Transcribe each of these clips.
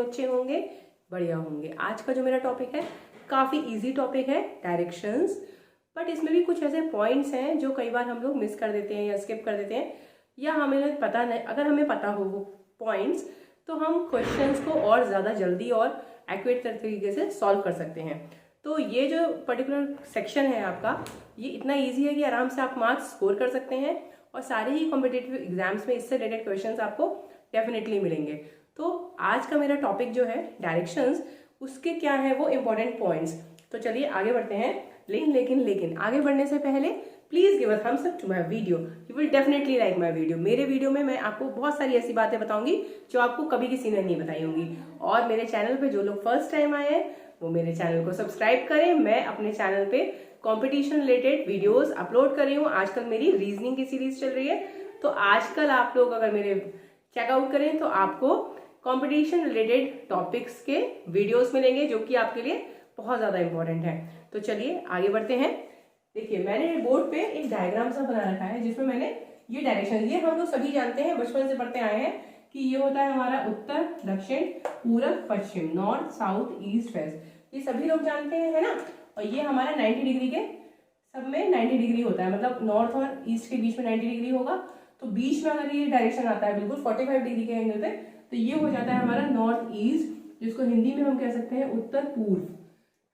लोग अच्छे होंगे, बढ़िया होंगे। आज का जो मेरा टॉपिक है काफ़ी इजी टॉपिक है, डायरेक्शंस। बट इसमें भी कुछ ऐसे पॉइंट्स हैं जो कई बार हम लोग मिस कर देते हैं या स्किप कर देते हैं, या हमें पता नहीं। अगर हमें पता हो वो पॉइंट्स तो हम क्वेश्चंस को और ज़्यादा जल्दी और एक्यूरेट तरीके से सॉल्व कर सकते हैं। तो ये जो पर्टिकुलर सेक्शन है आपका, ये इतना इजी है कि आराम से आप मार्क्स स्कोर कर सकते हैं और सारे ही कॉम्पिटिटिव एग्जाम्स में इससे रिलेटेड क्वेश्चंस आपको डेफिनेटली मिलेंगे। तो आज का मेरा टॉपिक जो है डायरेक्शंस, उसके क्या है वो इम्पोर्टेंट पॉइंट्स। तो चलिए आगे बढ़ते हैं। लेकिन आगे बढ़ने से पहले please give a thumbs up to my video. You will definitely like my video. मेरे वीडियो में मैं आपको बहुत सारी ऐसी बातें बताऊंगी जो आपको कभी किसी ने नहीं बताई होंगी। और मेरे चैनल पे जो लोग फर्स्ट टाइम आए हैं वो मेरे चैनल को सब्सक्राइब करें। मैं अपने चैनल पे कंपटीशन रिलेटेड वीडियोस अपलोड कर रही हूँ। आजकल मेरी रीजनिंग की सीरीज चल रही है, तो आजकल आप लोग अगर मेरे चेकआउट करें तो आपको कंपटीशन रिलेटेड टॉपिक्स के वीडियोस मिलेंगे जो कि आपके लिए बहुत ज्यादा इंपॉर्टेंट है। तो चलिए आगे बढ़ते हैं। देखिए मैंने बोर्ड पे एक डायग्राम सा बना रखा है जिसमें मैंने ये डायरेक्शन, ये हम लोग सभी जानते हैं, बचपन से पढ़ते आए हैं कि ये होता है हमारा उत्तर, दक्षिण, पूरब, पश्चिम, नॉर्थ, साउथ, ईस्ट, वेस्ट। ये सभी लोग जानते हैं, है ना। और ये हमारा 90 डिग्री के, सब में 90 डिग्री होता है, मतलब नॉर्थ और ईस्ट के बीच में 90 डिग्री होगा। तो बीच में अगर ये डायरेक्शन आता है बिल्कुल 45 डिग्री के एंगल पे, तो ये हो जाता है हमारा नॉर्थ ईस्ट, जिसको हिंदी में हम कह सकते हैं उत्तर पूर्व,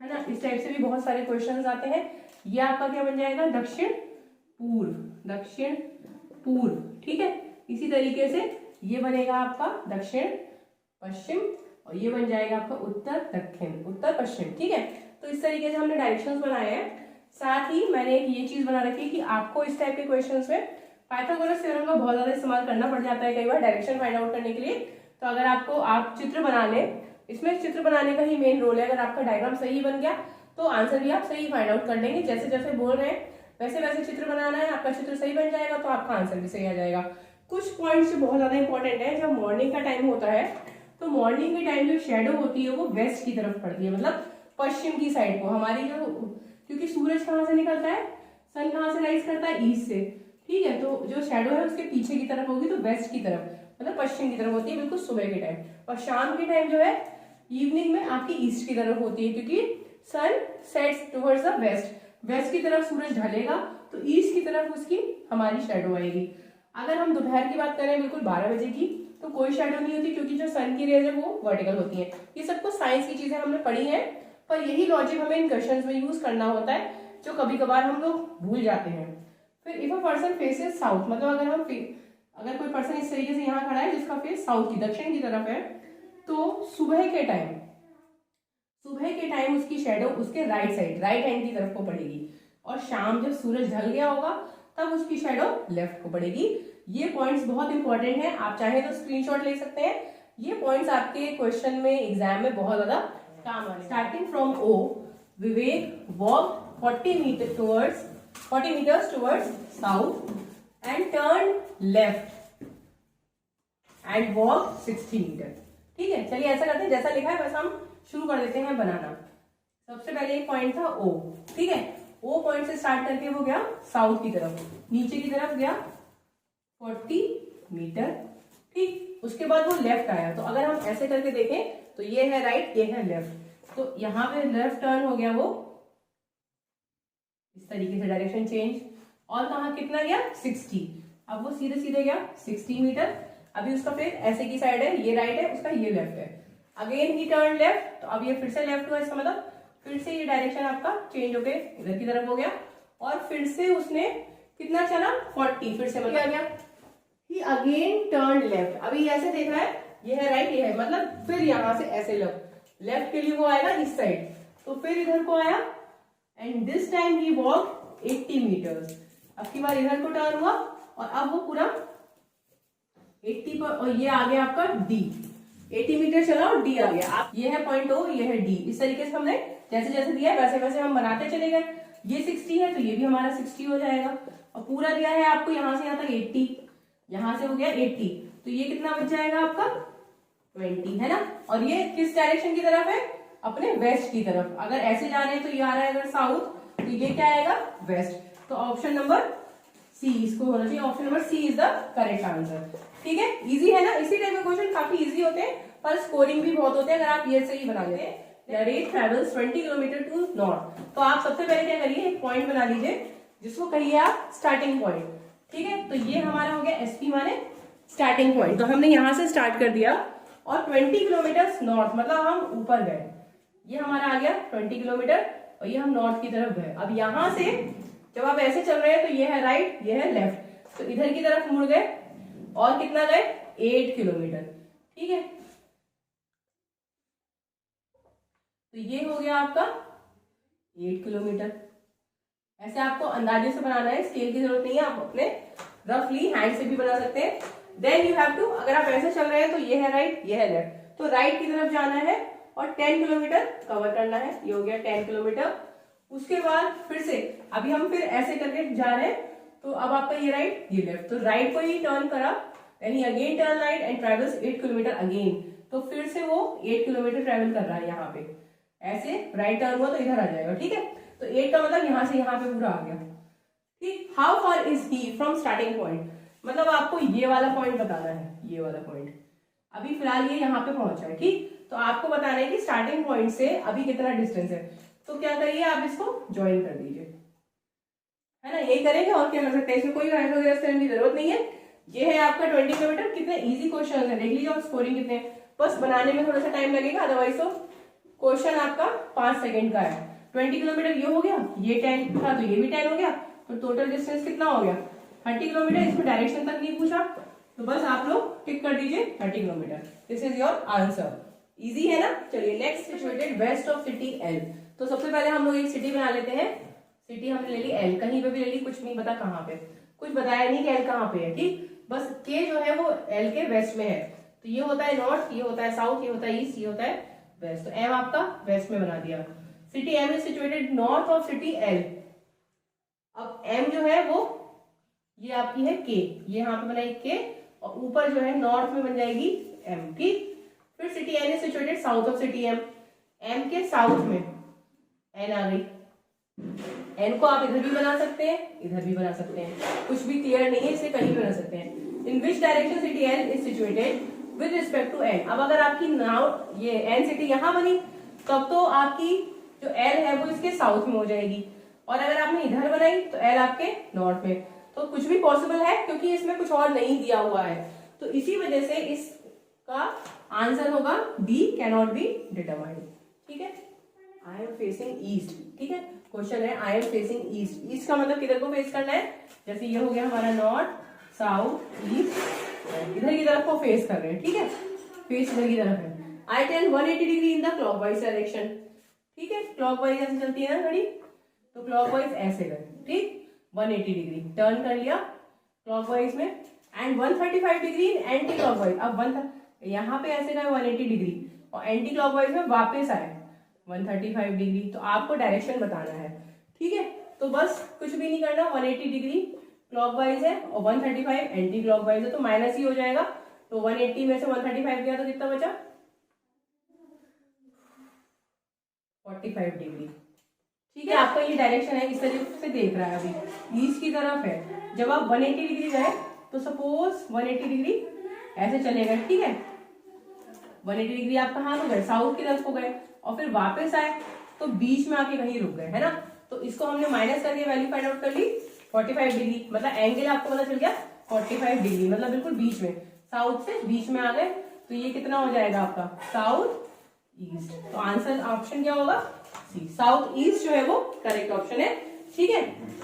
है ना। इस टाइप से भी बहुत सारे क्वेश्चंस आते हैं। ये आपका क्या बन जाएगा, दक्षिण पूर्व, दक्षिण पूर्व, ठीक है। इसी तरीके से ये बनेगा आपका दक्षिण पश्चिम, और ये बन जाएगा आपका उत्तर दक्षिण, उत्तर पश्चिम, ठीक है। तो इस तरीके से हमने डायरेक्शंस बनाए हैं। साथ ही मैंने एक ये चीज बना रखी है कि आपको इस टाइप के क्वेश्चंस में पाइथागोरस थ्योरम का बहुत ज्यादा इस्तेमाल करना पड़ जाता है कई बार डायरेक्शन फाइंड आउट करने के लिए। तो अगर आप चित्र बना लें, इसमें चित्र बनाने का ही मेन रोल है। अगर आपका डायग्राम सही बन गया तो आंसर भी आप सही फाइंड आउट कर लेंगे। जैसे जैसे बोल रहे हैं वैसे वैसे चित्र बनाना है, आपका चित्र सही बन जाएगा तो आपका आंसर भी सही आ जाएगा। कुछ पॉइंट्स जो बहुत ज्यादा इंपॉर्टेंट है, जब मॉर्निंग का टाइम होता है तो मॉर्निंग के टाइम जो शेडो होती है वो वेस्ट की तरफ पड़ती है, मतलब पश्चिम की साइड को हमारी जो, क्योंकि सूरज कहाँ से निकलता है, सन कहाँ से राइज करता है, ईस्ट से, ठीक है। तो जो शेडो है उसके पीछे की तरफ होगी, तो वेस्ट की तरफ, मतलब पश्चिम की तरफ होती है बिल्कुल सुबह के टाइम। और शाम के टाइम जो है इवनिंग में आपकी ईस्ट की तरफ होती है, क्योंकि sun sets towards the west, west की तरफ सूरज ढलेगा तो ईस्ट की तरफ उसकी हमारी शेडो आएगी। अगर हम दोपहर की बात करें बिल्कुल 12 बजे की, तो कोई शेडो नहीं होती, क्योंकि जो सन की रेज है वो वर्टिकल होती है। ये सब कुछ साइंस की चीजें हमने पढ़ी हैं, पर यही लॉजिक हमें इन क्वेश्चंस में यूज करना होता है जो कभी कभार हम लोग भूल जाते हैं। फिर if a person faces south, मतलब अगर कोई पर्सन इस तरीके से यहाँ खड़ा है जिसका फेस साउथ की, दक्षिण की तरफ है, तो सुबह के टाइम उसकी शेडो उसके राइट साइड, राइट हैंड की तरफ को पड़ेगी। और शाम जब सूरज ढल गया होगा तब उसकी शेडो लेफ्ट को पड़ेगी। ये पॉइंट्स बहुत इंपॉर्टेंट हैं, आप चाहे तो स्क्रीनशॉट ले सकते हैं। ये पॉइंट्स आपके क्वेश्चन में, एग्जाम में बहुत ज्यादा काम आने। Starting from O, Vivek walk 40 metres towards south and turn left and walk 60 metre, ठीक है। चलिए ऐसा करते हैं, जैसा लिखा है वैसा हम शुरू कर देते हैं बनाना। सबसे पहले एक पॉइंट था ओ, ठीक है। ओ पॉइंट से स्टार्ट करके वो गया साउथ की तरफ, नीचे की तरफ गया 40 मीटर, ठीक। उसके बाद वो लेफ्ट आया। तो अगर हम ऐसे करके देखें तो ये है राइट, ये है लेफ्ट, तो यहाँ पे लेफ्ट टर्न हो गया वो इस तरीके से, डायरेक्शन चेंज। और कहाँ कितना गया, 60। अब वो सीधे सीधे गया 60 मीटर। अभी उसका फिर ऐसे की साइड है, ये राइट है, उसका ये लेफ्ट है। अगेन ही टर्न लेफ्ट, तो अब ये फिर से लेफ्ट हुआ, इसका मतलब फिर से ये डायरेक्शन आपका चेंज होके इधर की तरफ हो गया। और फिर से उसने कितना चला, 40, फिर से मतलब आ गया। ही अगेन टर्न लेफ्ट। अभी ऐसे देख रहा है, ये है राइट, ये है, मतलब फिर यहाँ से ऐसे लेफ्ट के लिए वो आएगा इस साइड, तो फिर इधर को आया and this time he walk 80 metres. अब की बार इधर को टर्न हुआ और अब वो पूरा 80 पर, और ये आ गया आपका डी, 80 मीटर चला और डी आ गया। आप ये है पॉइंट ओ, ये है डी। इस तरीके से हमने जैसे जैसे दिया है वैसे वैसे हम बनाते चले गए। ये 60 है तो ये भी हमारा 60 हो जाएगा। और पूरा दिया है आपको यहाँ से यहाँ तक 80, यहाँ से हो गया 80, तो ये कितना बच जाएगा आपका 20, है ना। और ये किस डायरेक्शन की तरफ है, अपने वेस्ट की तरफ। अगर ऐसे जा रहे हैं तो ये आ रहा है अगर साउथ, तो ये क्या आएगा, वेस्ट। तो ऑप्शन नंबर सी इसको होना चाहिए, option number C is the correct answer, ठीक है। इजी है ना, इसी टाइप के क्वेश्चन काफी इजी होते हैं पर स्कोरिंग भी बहुत होते हैं अगर आप ये सही बना लेते हैं। नरेट ट्रेवल्स 20 किलोमीटर टू नॉर्थ। तो आप सबसे पहले क्या करिए, एक पॉइंट बना लीजिए जिसको कहिए आप स्टार्टिंग पॉइंट। ठीक है, तो ये हमारा हो गया एसपी माने स्टार्टिंग पॉइंट। तो हमने यहां से स्टार्ट कर दिया और 20 किलोमीटर नॉर्थ मतलब हम ऊपर गए। ये हमारा आ गया 20 किलोमीटर और ये हम नॉर्थ की तरफ गए। अब यहां से जब आप ऐसे चल रहे हैं तो ये है राइट, ये है लेफ्ट, तो इधर की तरफ मुड़ गए और कितना गए 8 किलोमीटर। ठीक है, तो ये हो गया आपका 8 किलोमीटर। ऐसे आपको अंदाजे से बनाना है, स्केल की जरूरत नहीं है, आप अपने रफली हैंड से भी बना सकते हैं। देन यू हैव टू, अगर आप ऐसे चल रहे हैं तो ये है राइट, ये है लेफ्ट, तो राइट की तरफ जाना है और 10 किलोमीटर कवर करना है। ये हो गया 10 किलोमीटर। उसके बाद फिर से अभी हम फिर ऐसे करके जा रहे हैं, तो अब आपका ये राइट, ये लेफ्ट, तो राइट को ही टर्न करा, यानी again turn right and travels 8 kilometre again. तो फिर से वो 8 किलोमीटर ट्रेवल कर रहा है। यहाँ पे ऐसे राइट टर्न हुआ तो इधर आ जाएगा। ठीक है, तो 8 का मतलब यहाँ से यहाँ पे पूरा आ गया। ठीक, how far is he from starting point, मतलब आपको ये वाला पॉइंट बताना है, ये वाला पॉइंट। अभी फिलहाल ये यहाँ पे पहुंचा है। ठीक, तो आपको बताना है कि स्टार्टिंग पॉइंट से अभी कितना डिस्टेंस है। तो क्या करिए, आप इसको ज्वाइन कर दीजिए, है ना, यही करेंगे और क्या कर सकते हैं, इसमें कोई वगैरह करने की जरूरत नहीं है। ये है आपका 20 किलोमीटर। कितने इजी क्वेश्चन है, देख लीजिए, और स्कोरिंग कितने, बस बनाने में थोड़ा सा टाइम लगेगा, अदरवाइज तो क्वेश्चन आपका 5 सेकंड का है। 20 किलोमीटर ये हो गया, ये 10 था तो ये भी 10 हो गया, तो टोटल डिस्टेंस कितना हो गया 30 किलोमीटर। इसमें डायरेक्शन तक नहीं पूछा, तो बस आप लोग टिक कर दीजिए 30 kilometre. This is your answer. Easy है ना। चलिए next, situated west of city L. तो सबसे पहले हम लोग एक सिटी बना लेते हैं। सिटी हमने ले ली एल, कहीं पे भी ले ली, कुछ नहीं पता कहाँ पे, कुछ बताया नहीं कि एल कहाँ पे है। ठीक, बस के जो है वो एल के वेस्ट में है, तो ये होता है नॉर्थ, ये होता है साउथ, ये होता है ईस्ट, ये होता है वेस्ट। तो एम आपका वेस्ट में बना दिया। City M is situated north of city L. अब एम जो है वो ये आपकी है के, ये यहाँ पे बनाई के, और ऊपर जो है नॉर्थ में बन जाएगी एम। ठीक, फिर city N is situated south of city M. M के साउथ में एन आ गई। एन को आप इधर भी बना सकते हैं, इधर भी बना सकते हैं, कुछ भी क्लियर नहीं है, इसे कहीं भी बना सकते हैं। In which direction city N is situated with respect to N. अब अगर आपकी नाउ ये एन सिटी यहां बनी, तब तो आपकी जो एल है वो इसके साउथ में हो जाएगी, और अगर आपने इधर बनाई तो एल आपके नॉर्थ में। तो कुछ भी पॉसिबल है, क्योंकि इसमें कुछ और नहीं दिया हुआ है, तो इसी वजह से इसका आंसर होगा D, can not be determined. ठीक है, आई एम फेसिंग ईस्ट। ठीक है, क्वेश्चन है I am facing east. East का मतलब किधर को फेस करना है, जैसे ये हो गया हमारा नॉर्थ, साउथ, ईस्ट, इधर की तरफ को फेस कर रहे हैं। ठीक है, फेस इधर की तरफ है। I tell 180 degree in the clockwise direction. ठीक है, क्लॉकवाइज ऐसे चलती है ना घड़ी, तो क्लॉकवाइज ऐसे गए। ठीक, 180 डिग्री टर्न कर लिया क्लॉकवाइज में, एंड 135 डिग्री एंटी क्लॉकवाइज। अब यहाँ पे ऐसे गए 180 डिग्री और एंटी क्लॉकवाइज में वापस आए 135 डिग्री। तो आपको डायरेक्शन बताना है। ठीक है, तो बस कुछ भी नहीं करना, 180 डिग्री क्लॉकवाइज है और 135 एंटी क्लॉकवाइज है, तो माइनस ही हो जाएगा। तो 180 में से 135 गया तो कितना बचा 45 डिग्री। ठीक है, आपका ये डायरेक्शन है, इस तरीके से देख रहा है, अभी ईस्ट की तरफ है। जब आप 180 डिग्री गए तो सपोज 180 डिग्री ऐसे चलेगा। ठीक है, 180 डिग्री आप कहाँ को गए, साउथ की तरफ को गए, और फिर वापस आए तो बीच में आके कहीं रुक गए, है ना। तो इसको हमने माइनस करके वैल्यू फाइंड आउट कर ली 45 डिग्री, मतलब एंगल आपको पता चल गया 45 डिग्री, मतलब बिल्कुल बीच में, साउथ से बीच में आ गए। तो ये कितना हो जाएगा आपका साउथ ईस्ट। तो आंसर ऑप्शन क्या होगा सी, साउथ ईस्ट जो है वो करेक्ट ऑप्शन है। ठीक है,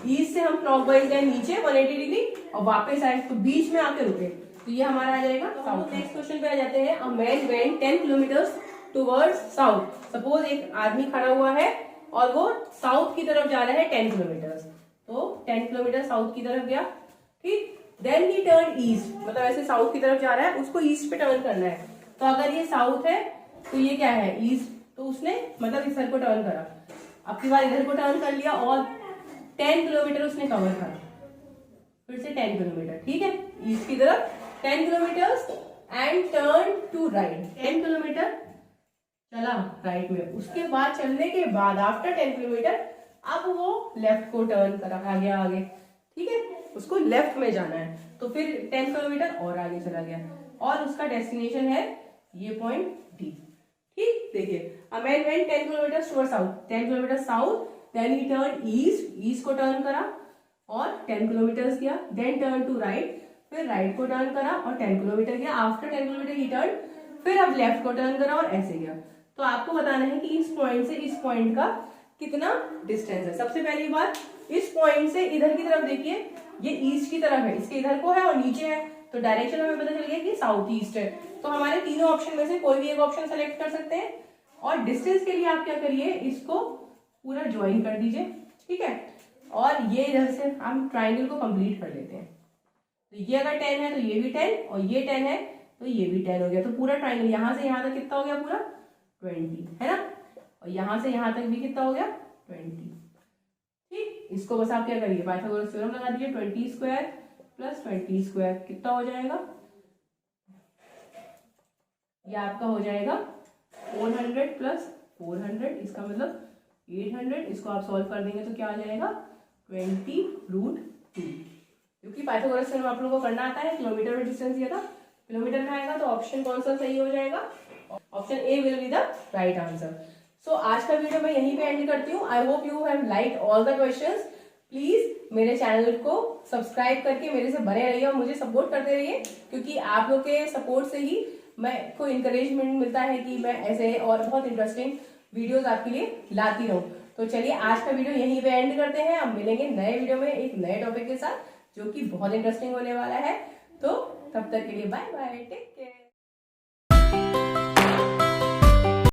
ईस्ट से हम क्लॉकवाइज गए नीचे 180 डिग्री और वापस आए तो बीच में आके रुके, तो ये हमारा आ जाएगा साउथ। नेक्स्ट क्वेश्चन पे आ जाते हैं। अ man went 10 kilometres towards south. Suppose एक आदमी खड़ा हुआ है और वो साउथ की तरफ जा रहा है 10 किलोमीटर्स, तो 10 किलोमीटर साउथ की तरफ गया। ठीक, देन ही टर्न ईस्ट, मतलब ऐसे साउथ की तरफ जा रहा है, उसको ईस्ट पे टर्न करना है। तो अगर ये साउथ है तो ये क्या है ईस्ट, तो उसने मतलब इधर को टर्न करा, अब की बार इधर को टर्न कर लिया और 10 किलोमीटर उसने कवर करा, फिर से 10 किलोमीटर। ठीक है, ईस्ट की तरफ 10 kilometre and turn to right. 10 kilometre चला राइट में, उसके बाद चलने के बाद आफ्टर 10 किलोमीटर अब वो लेफ्ट को टर्न करा, आगे। ठीक है, उसको लेफ्ट में जाना है, तो फिर 10 किलोमीटर और आगे चला गया और उसका डेस्टिनेशन है ये पॉइंट डी। ठीक, देखिए a man went 10 kilometre toward south, 10 kilometre south, then he turn east, east को टर्न करा और 10 किलोमीटर किया, देन टर्न टू राइट, फिर राइट को टर्न करा और 10 किलोमीटर किया। आफ्टर 10 किलोमीटर ही टर्न, फिर अब लेफ्ट को टर्न करा और ऐसे गया। तो आपको बताना है कि इस पॉइंट से इस पॉइंट का कितना डिस्टेंस है। सबसे पहली बात, इस पॉइंट से इधर की तरफ देखिए, ये ईस्ट की तरफ है, इसके इधर को है और नीचे है, तो डायरेक्शन हमें पता चल गया कि साउथ ईस्ट है। तो हमारे तीनों ऑप्शन में से कोई भी एक ऑप्शन सेलेक्ट कर सकते हैं। और डिस्टेंस के लिए आप क्या करिए, इसको पूरा ज्वाइन कर दीजिए, ठीक है। और ये इधर से हम ट्राइंगल को कंप्लीट कर लेते हैं। तो ये अगर 10 है तो ये भी 10 और ये 10 है तो ये भी 10 हो गया। तो पूरा ट्राइंगल यहां से यहां तक कितना हो गया, पूरा 20 है ना। और यहां से यहां तक भी कितना हो गया, 20। ठीक, इसको बस आप क्या करिए, पाइथागोरस थ्योरम लगा दीजिए। 20 स्क्वायर प्लस 20 स्क्वायर कितना हो जाएगा, ये आपका हो जाएगा 400 प्लस 400, इसका मतलब 800। इसको आप सॉल्व कर देंगे तो क्या आ जाएगा, 20√2। क्योंकि पाइथागोरस थ्योरम आप लोगों को करना आता है, किलोमीटर में डिस्टेंस दिया था, किलोमीटर में आएगा तो ऑप्शन कौन सा सही हो जाएगा, option A will be the right answer. So आज का वीडियो मैं यहीं पे एंड करती हूँ। I hope you have liked all the questions. Please मेरे चैनल को सब्सक्राइब करके मेरे से बने रहिए और मुझे सपोर्ट करते रहिए, क्योंकि आप लोग के सपोर्ट से ही मैं को इंकरेजमेंट मिलता है कि मैं ऐसे और बहुत इंटरेस्टिंग वीडियोस आपके लिए लाती रहूं। तो चलिए आज का वीडियो यहीं पे एंड करते हैं। अब मिलेंगे नए वीडियो में एक नए टॉपिक के साथ जो कि बहुत इंटरेस्टिंग होने वाला है। तो तब तक के लिए बाय बाय, टेक केयर।